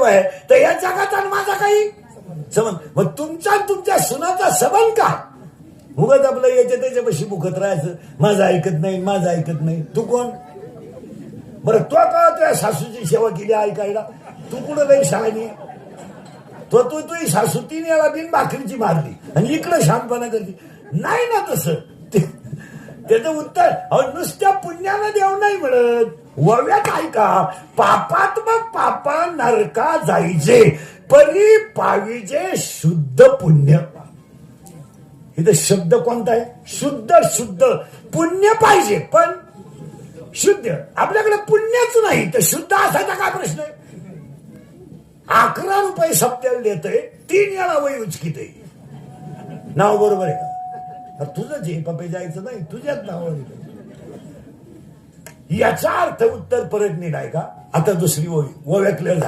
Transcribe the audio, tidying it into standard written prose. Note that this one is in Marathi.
आहे तर या जगात आणि माझा काही संबंध. मग तुमचा तुमच्या सुनाचा संबंध का? उगाच आपलं याच्या त्याच्यापाशी मुखत राहायचं, माझं ऐकत नाही, माझं ऐकत नाही. तू कोण बरं? तो का तुझ्या सासूची सेवा केली ऐकायला? तू कुठं काही शाळेने तो तुझी सासू 3 वेळा बिन भाकरीची मारली आणि इकडं शांतपणा करते नाही ना. तसं त्याचं उत्तर नुसत्या पुण्यानं देव नाही मिळत. वव्यात ऐका, पापात्मक पापा नरका जायचे परी पाविजे शुद्ध पुण्य. इथं शब्द कोणता आहे? शुद्ध. शुद्ध पुण्य पाहिजे पण शुद्ध. आपल्याकडे पुण्यच नाही तर शुद्ध असायचा काय प्रश्न आहे? 11 रुपये सप्त्याला देतय, 3 वेळा वय उचकित आहे. नाव बरोबर आहे का? तुझं जे पप्पे जायचं नाही, तुझ्याच नावावर. याचा अर्थ उत्तर परत नीट आहे का? आता दुसरी ओवी ओव्या क्लिअर झाली.